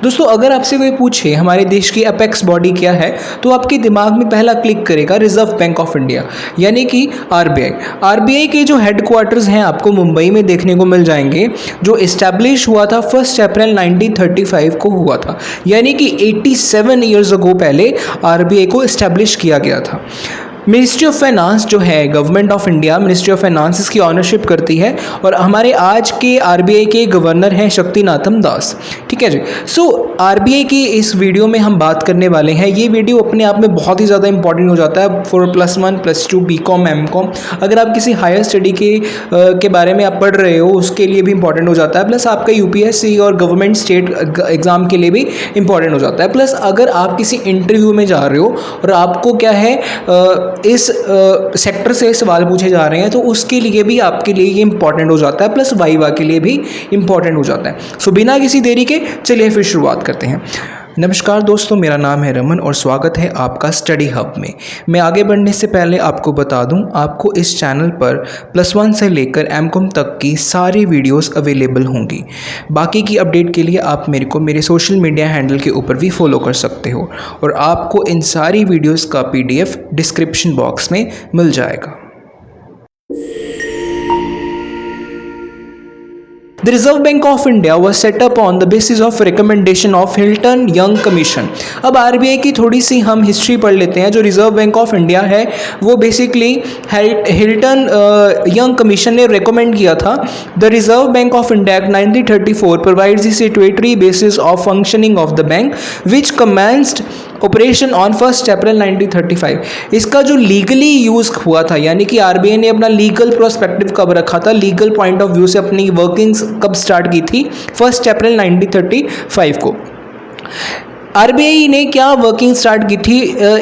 दोस्तों अगर आपसे कोई पूछे हमारे देश की अपेक्स बॉडी क्या है, तो आपके दिमाग में पहला क्लिक करेगा रिजर्व बैंक ऑफ इंडिया, यानी कि आरबीआई। आरबीआई के जो हेडक्वार्टर्स हैं आपको मुंबई में देखने को मिल जाएंगे, जो इस्टेब्लिश हुआ था 1 अप्रैल 1935 को हुआ था, यानी कि 87 ईयर्स अगो पहले आरबीआई को इस्टेब्लिश किया गया था। मिनिस्ट्री ऑफ फाइनेंस जो है government of India, ministry of finance इसकी ऑनरशिप करती है, और हमारे आज के आरबीआई के गवर्नर हैं शक्तिनाथम दास। ठीक है जी। सो आरबीआई की इस वीडियो में हम बात करने वाले हैं। ये वीडियो अपने आप में बहुत ही ज़्यादा इंपॉर्टेंट हो जाता है फॉर +1 +2 बीकॉम एमकॉम। अगर आप किसी हायर स्टडी के बारे में आप पढ़ रहे हो उसके लिए भी इंपॉर्टेंट हो जाता है, प्लस आपका यूपीएससी और गवर्नमेंट स्टेट एग्ज़ाम के लिए भी इंपॉर्टेंट हो जाता है। प्लस अगर आप किसी इंटरव्यू में जा रहे हो और आपको क्या है इस सेक्टर से सवाल पूछे जा रहे हैं, तो उसके लिए भी आपके लिए ये इंपॉर्टेंट हो जाता है, प्लस वाइवा के लिए भी इंपॉर्टेंट हो जाता है। सो बिना किसी देरी के चलिए फिर शुरुआत करते हैं। नमस्कार दोस्तों, मेरा नाम है रमन और स्वागत है आपका स्टडी हब में। मैं आगे बढ़ने से पहले आपको बता दूं, आपको इस चैनल पर +1 से लेकर एमकॉम तक की सारी वीडियोस अवेलेबल होंगी। बाकी की अपडेट के लिए आप मेरे को मेरे सोशल मीडिया हैंडल के ऊपर भी फॉलो कर सकते हो, और आपको इन सारी वीडियोस का PDF डिस्क्रिप्शन बॉक्स में मिल जाएगा। The Reserve Bank of India was set up on the basis of recommendation of Hilton Young Commission। अब आरबीआई की थोड़ी सी हम हिस्ट्री पढ़ लेते हैं। जो रिजर्व बैंक ऑफ इंडिया है वो बेसिकली हिल्टन यंग कमीशन ने रेकमेंड किया था। The Reserve Bank of India act 1934 provides the statutory basis of functioning of the bank which commenced operation on 1 अप्रैल 1935। इसका जो लीगली यूज़ हुआ था, यानी कि आरबीआई ने अपना लीगल प्रोस्पेक्टिव कब रखा था, लीगल पॉइंट ऑफ व्यू से अपनी वर्किंग्स कब स्टार्ट की थी, 1 अप्रैल 1935 को। आरबीआई ने क्या वर्किंग स्टार्ट की थी,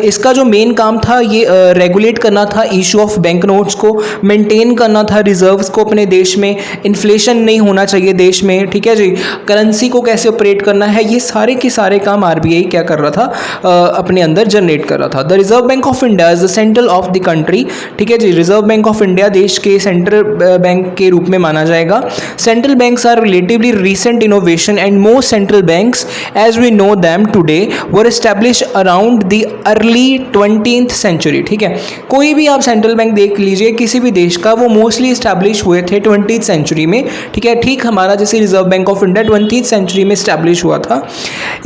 इसका जो मेन काम था ये रेगुलेट करना था इशू ऑफ बैंक नोट्स को, मेंटेन करना था रिजर्व्स को अपने देश में, इन्फ्लेशन नहीं होना चाहिए देश में, ठीक है जी, करेंसी को कैसे ऑपरेट करना है, ये सारे के सारे काम आरबीआई क्या कर रहा था, अपने अंदर जनरेट कर रहा था। The Reserve Bank of India is the central of the country. ठीक है जी, रिजर्व बैंक ऑफ इंडिया देश के सेंट्रल बैंक के रूप में माना जाएगा। Central banks are relatively recent innovation and most central banks as we know them today were establish around the early 20th century. ठीक है, कोई भी आप सेंट्रल बैंक देख लीजिए किसी भी देश का, वो मोस्टली एस्टैब्लिश हुए थे 20th सेंचुरी में। ठीक है, ठीक हमारा जैसे Reserve Bank of India 20th century में एस्टैब्लिश हुआ था।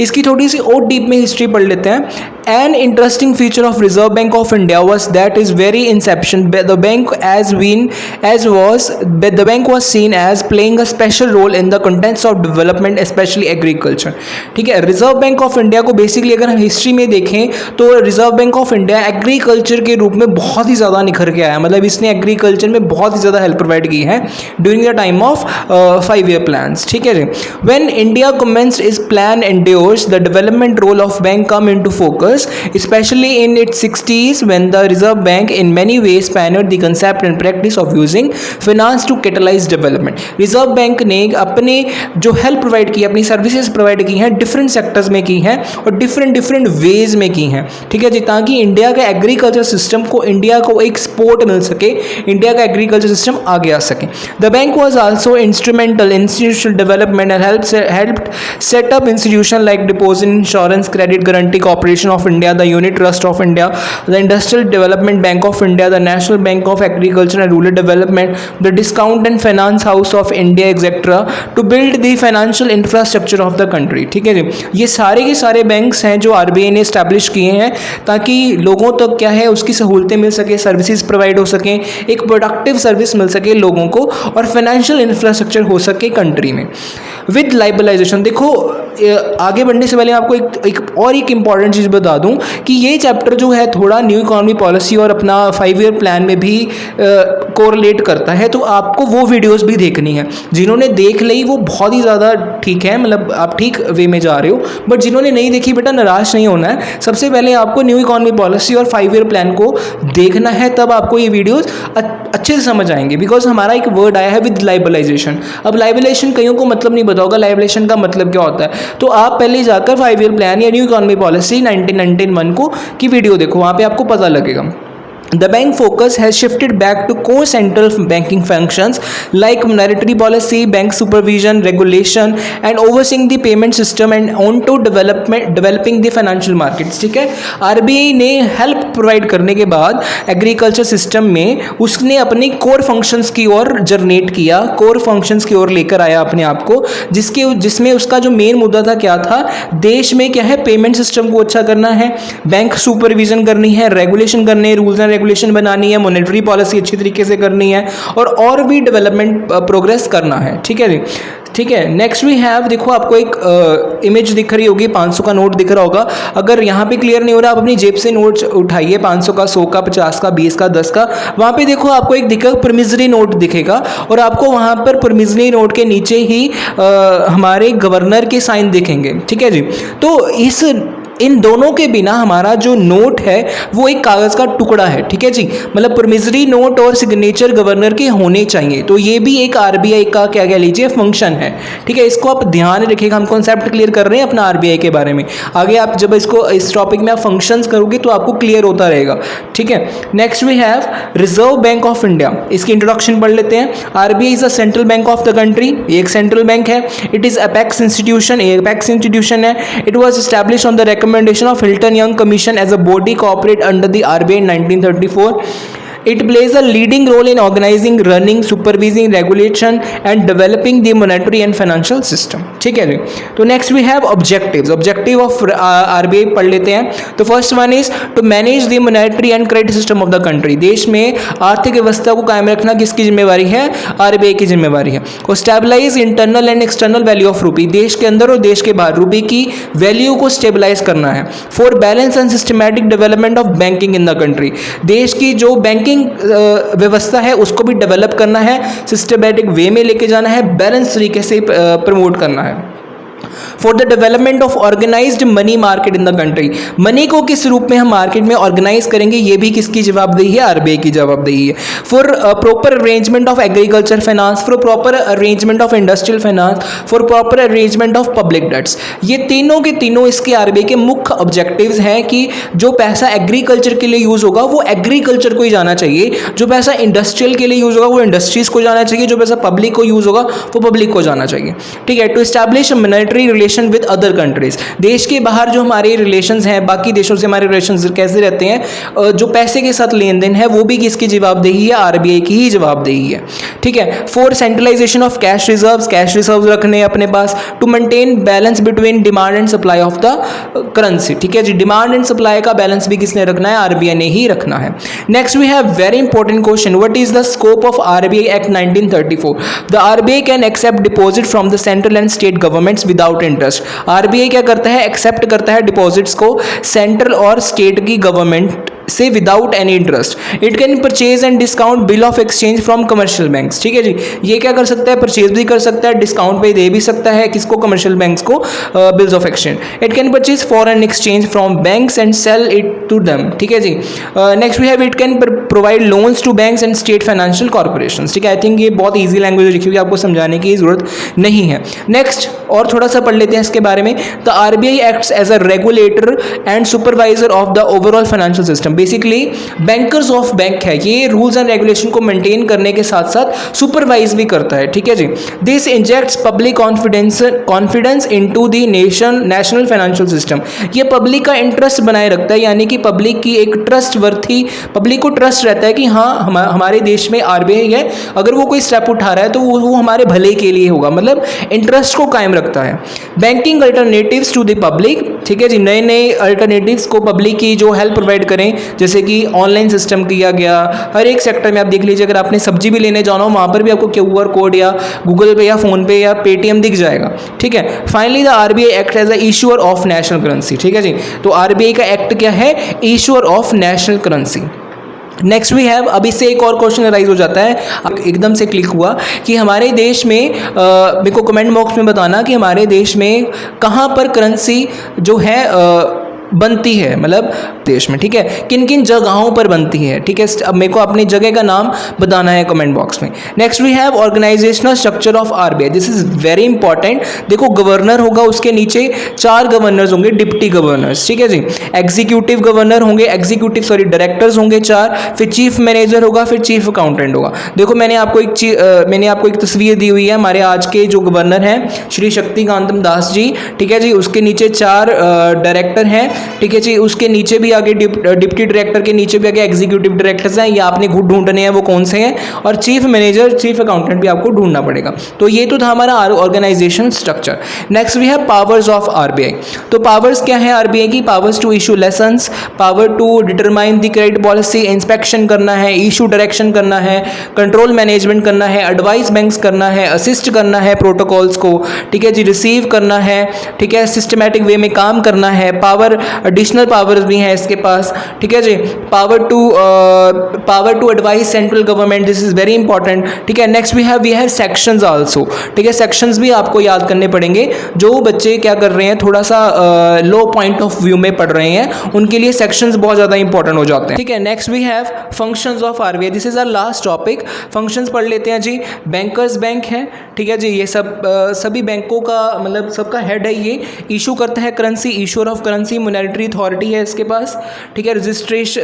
इसकी थोड़ी सी और डीप में हिस्ट्री पढ़ लेते हैं। An interesting feature of Reserve Bank of India was that its very inception, the bank was seen as playing a special role in the context of development, especially agriculture। ठीक है, reserve Bank of India को basically अगर हम history में देखें तो reserve Bank of India agriculture के रूप में बहुत ही ज़्यादा निखर के आया, मतलब इसने एग्रीकल्चर में बहुत ही ज़्यादा हेल्प प्रोवाइड की है during the time of 5-year plans। ठीक है जी, when India commenced its plan endures, the development role of bank come into focus, especially in its 60s when the Reserve Bank in many ways pioneered the concept and practice of using finance to catalyze development। Reserve bank ने अपने जो help provide की, अपनी services provide की हैं, different sectors में की हैं और डिफरेंट वेज में की हैं। ठीक है जी, ताकि इंडिया का एग्रीकल्चर सिस्टम को, इंडिया को एक सपोर्ट मिल सके, इंडिया का एग्रीकल्चर सिस्टम आगे आ सके। The bank was also instrumental in institutional development and helped set up institution like deposit insurance credit guarantee corporation of India, the Unit Trust of India, the Industrial Development Bank of India, the National Bank of Agriculture and Rural Development, the Discount and Finance House of India, etc. to build the financial infrastructure of the country। ठीक है जी, ये सारे के सारे banks हैं जो RBI ने establish किए हैं ताकि लोगों तक क्या है उसकी सहूलतें मिल सके, सर्विसेज प्रोवाइड हो सकें, एक प्रोडक्टिव सर्विस मिल सके लोगों को और फाइनेंशियल इंफ्रास्ट्रक्चर हो सके कंट्री में। विद लाइबलाइजेशन, देखो आगे बढ़ने से पहले आपको एक इंपॉर्टेंट चीज़ बता दूं कि ये चैप्टर जो है थोड़ा न्यू इकोनॉमी पॉलिसी और अपना 5-year प्लान में भी कोरिलेट करता है, तो आपको वो वीडियोस भी देखनी है। जिन्होंने देख ली वो बहुत ही ज़्यादा ठीक है, मतलब आप ठीक वे में जा रहे हो, बट जिन्होंने नहीं देखी बेटा निराश नहीं होना है। सबसे पहले आपको न्यू इकोनॉमी पॉलिसी और 5-year प्लान को देखना है, तब आपको ये वीडियोज़ अच्छे से समझ आएंगे। बिकॉज हमारा एक वर्ड आया है विद लाइबलाइजेशन। अब लाइबलाइजेशन कईयों को मतलब नहीं पता होगा लाइबलाइजेशन का मतलब क्या होता है, तो आप पहले जाकर 5-year प्लान या न्यू इकोनॉमी पॉलिसी 1991 को की वीडियो देखो, वहाँ पे आपको पता लगेगा। The bank focus has shifted back to core central banking functions like monetary policy, bank supervision, regulation, and overseeing the payment system and on to developing the financial markets. ठीक है, RBI ने help provide करने के बाद agriculture system में उसने अपनी core functions की ओर जनरेट किया, कोर फंक्शंस की ओर लेकर आया अपने आप को, जिसमें उसका जो मेन मुद्दा था क्या था, देश में क्या है, पेमेंट सिस्टम को अच्छा करना है, बैंक सुपरविजन करनी है, रेगुलेशन करने हैं, रूल्स एंड रेगुलेशन बनानी है, मॉनेटरी पॉलिसी अच्छी तरीके से करनी है और भी डेवलपमेंट प्रोग्रेस करना है। ठीक है जी, ठीक है। नेक्स्ट वी हैव, देखो आपको एक इमेज दिख रही होगी, 500 का नोट दिख रहा होगा। अगर यहाँ पे क्लियर नहीं हो रहा, आप अपनी जेब से नोट उठाइए, 500 का, 100 का, 50 का, 20 का, 10 का। वहाँ पे देखो आपको एक दिखेगा प्रोमिसरी नोट दिखेगा और आपको वहाँ पर प्रोमिसरी नोट के नीचे ही हमारे गवर्नर के साइन दिखेंगे। ठीक है जी, तो इन दोनों के बिना हमारा जो नोट है वो एक कागज़ का टुकड़ा है। ठीक है जी, मतलब प्रोमिसरी नोट और सिग्नेचर गवर्नर के होने चाहिए। तो ये भी एक आरबीआई का क्या कह लीजिए फंक्शन है। ठीक है, इसको आप ध्यान रखिएगा, हम कॉन्सेप्ट क्लियर कर रहे हैं अपना आरबीआई के बारे में। आगे आप जब इस टॉपिक में आप फंक्शंस करोगे तो आपको क्लियर होता रहेगा। ठीक है, next we have Reserve Bank of India. इसकी इंट्रोडक्शन पढ़ लेते हैं। RBI is a central bank of the country, ये एक सेंट्रल बैंक है। It is apex institution, apex institution है। It was establish on the recommendation of Hilton Young Commission as a body corporate under the RBI in 1934. It plays a leading role in organizing, running, supervising, regulation and developing the monetary and financial system. ठीक है जी, तो next we have objectives. Objective of RBI पढ़ लेते हैं। तो first one is to manage the monetary and credit system of the country. देश में आर्थिक व्यवस्था को कायम रखना किसकी जिम्मेवारी है? RBI की जिम्मेवारी है। और stabilize internal and external value of rupee. देश के अंदर और देश के बाहर रुपये की वैल्यू को स्टेबलाइज करना है। For balance and systematic development of banking in the country. देश की जो बैंकिंग व्यवस्था है उसको भी डेवलप करना है, सिस्टमैटिक वे में लेके जाना है, बैलेंस तरीके से प्रमोट करना है। For the development of organised money market in the country, money को किस रूप में हम मार्केट में ऑर्गेनाइज करेंगे, ये भी किसकी जवाबदेही है? आरबीआई की जवाबदेही है। For proper arrangement of agriculture finance, for proper arrangement of industrial finance, for proper arrangement of public debts. ये तीनों के तीनों इसके आरबीआई के मुख्य ऑब्जेक्टिव्स हैं कि जो पैसा एग्रीकल्चर के लिए यूज होगा वो एग्रीकल्चर को ही जाना चाहिए, जो पैसा इंडस्ट्रियल के लिए यूज होगा वो इंडस्ट्रीज को जाना चाहिए, जो पैसा पब्लिक को यूज होगा वो पब्लिक को जाना चाहिए। ठीक है, to establish monetary relation with other countries, देश के बाहर जो हमारे रिलेशंस हैं, बाकी देशों से हमारे रिलेशंस कैसे रहते हैं, जो पैसे के साथ लेन देन है वो भी किसकी जवाबदेही है? आरबीआई की ही जवाबदेही है। ठीक है, for centralisation of cash reserves, cash reserve रखने अपने पास, to maintain balance between demand and supply of the currency. ठीक है जी, डिमांड एंड सप्लाई का बैलेंस भी किसने रखना है? आरबीआई ने ही रखना है। Next we have very important question, what is the scope of RBI Act 1934? The RBI can accept deposit from the central and state governments without interest. RBI क्या करता है? एक्सेप्ट करता है डिपॉजिट्स को सेंट्रल और स्टेट की government से without any interest. It can purchase and discount bill of exchange from commercial banks. ठीक है जी, ये क्या कर सकता है? परचेज भी कर सकता है, डिस्काउंट पे दे भी सकता है, किसको? कमर्शियल बैंक्स को bills of exchange. It can purchase foreign exchange from banks and sell it to them. ठीक है जी, next we have it can provide loans to banks and state financial corporations. ठीक है, आई थिंक ये बहुत easy language लिखी हुई, आपको समझाने की जरूरत नहीं है। नेक्स्ट और थोड़ा सा पढ़ लेते हैं इसके बारे में। The RBI acts as a regulator and supervisor of the overall financial system. Basically bankers of bank है, ये रूल्स एंड रेगुलेशन को मेंटेन करने के साथ साथ सुपरवाइज भी करता है। ठीक है जी, this injects public confidence into the national financial system. ये पब्लिक का इंटरेस्ट बनाए रखता है, यानी कि पब्लिक की एक ट्रस्ट वर्थी, पब्लिक को ट्रस्ट रहता है कि हाँ हमारे देश में आरबीआई है, अगर वो कोई स्टेप उठा रहा है तो वो हमारे भले के लिए होगा, मतलब इंटरेस्ट को कायम रखता है। Banking alternatives to the public. ठीक है जी, नए नए अल्टरनेटिव्स को पब्लिक की जो हेल्प प्रोवाइड करें, जैसे कि ऑनलाइन सिस्टम किया गया। हर एक सेक्टर में आप देख लीजिए, अगर आपने सब्जी भी लेने जाना हो वहाँ पर भी आपको QR कोड या गूगल पे या फ़ोन पे या पेटीएम दिख जाएगा। ठीक है, finally the RBI act as a issuer of national currency. ठीक है जी, तो आरबीआई का एक्ट क्या है? Issuer of national currency. Next we have, अब इससे एक और क्वेश्चन राइज हो जाता है, एकदम से क्लिक हुआ कि हमारे देश में, मेरे को कमेंट बॉक्स में बताना कि हमारे देश में कहाँ पर करेंसी जो है बनती है, मतलब देश में, ठीक है, किन किन जगहों पर बनती है, ठीक है। अब मेरे को अपनी जगह का नाम बताना है कमेंट बॉक्स में। Next we have organisational structure of RBI, this is very important. देखो गवर्नर होगा, उसके नीचे 4 गवर्नर्स होंगे, डिप्टी गवर्नर्स, ठीक है जी। एग्जीक्यूटिव गवर्नर होंगे, डायरेक्टर्स होंगे 4, फिर चीफ मैनेजर होगा, फिर चीफ अकाउंटेंट होगा। देखो मैंने आपको एक तस्वीर दी हुई है, हमारे आज के जो गवर्नर हैं श्री शक्तिकांतम दास जी, ठीक है जी, उसके नीचे 4 डायरेक्टर हैं, ठीक है जी, उसके नीचे भी आगे डिप्टी डायरेक्टर के नीचे भी आगे एग्जीक्यूटिव डायरेक्टर्स हैं, ये आपने खुद ढूंढने हैं वो कौन से हैं, और चीफ मैनेजर चीफ अकाउंटेंट भी आपको ढूंढना पड़ेगा। तो ये तो था हमारा organisation structure. Next we have powers of RBI. तो पावर्स क्या है आरबीआई की? Powers to issue licence, power to determine the credit policy, inspection करना है, इशू डायरेक्शन करना है, कंट्रोल मैनेजमेंट करना है, एडवाइस बैंक्स करना है, असिस्ट करना है प्रोटोकॉल्स को, ठीक है जी, रिसीव करना है, ठीक है, सिस्टमैटिक वे में काम करना है। पावर, एडिशनल पावर्स भी हैं इसके पास, ठीक है जी। Power to advice central government, this is very important, ठीक है। Next we have sections also, ठीक है, सेक्शंस भी आपको याद करने पड़ेंगे। जो बच्चे क्या कर रहे हैं, थोड़ा सा लो पॉइंट ऑफ व्यू में पढ़ रहे हैं, उनके लिए सेक्शंस बहुत ज़्यादा इंपॉर्टेंट हो जाते हैं, ठीक है। Next we have functions of RBI, this is our last topic. Functions पढ़ लेते हैं जी। बैंकर्स बैंक है, ठीक है जी, ये सभी बैंकों का मतलब सबका हेड है ये। इशू करता है currency, issuer of currency, monetary authority है इसके पास, ठीक है। Registration,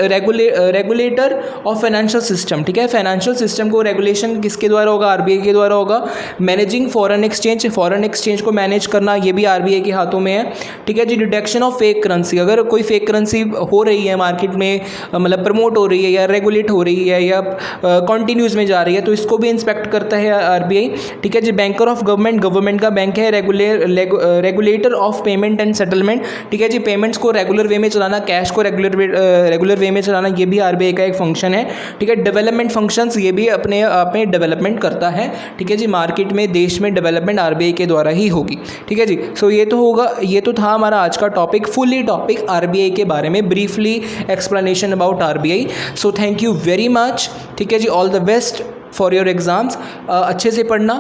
regulator of financial system, ठीक है, फाइनेंशियल सिस्टम को रेगुलेशन किसके द्वारा होगा? आरबीआई के द्वारा होगा। मैनेजिंग फॉरेन एक्सचेंज को मैनेज करना ये भी आरबीआई के हाथों में है, ठीक है जी। डिटेक्शन ऑफ फेक करेंसी, अगर कोई फेक करेंसी हो रही है मार्केट में, मतलब प्रमोट हो रही है या रेगुलेट हो रही है या कंटिन्यूज में जा रही है, तो इसको भी इंस्पेक्ट करता है आरबीआई, ठीक है जी। बैंकर ऑफ गवर्नमेंट का बैंक है। Regulator of payment and settlement, ठीक है जी, पेमेंट्स को रेगुलर वे में चलाना, कैश को रेगुलर वे में चलाना, ये भी आरबीआई का एक फंक्शन है, ठीक है। डेवलपमेंट फंक्शंस, ये भी अपने आप में डेवलपमेंट करता है, ठीक है जी। मार्केट में, देश में डेवलपमेंट आरबीआई के द्वारा ही होगी, ठीक है जी। सो ये तो था हमारा आज का टॉपिक, फुली टॉपिक आरबीआई के बारे में, briefly explanation about RBI. So thank you very much, ठीक है जी। All the best for your exams, अच्छे से पढ़ना।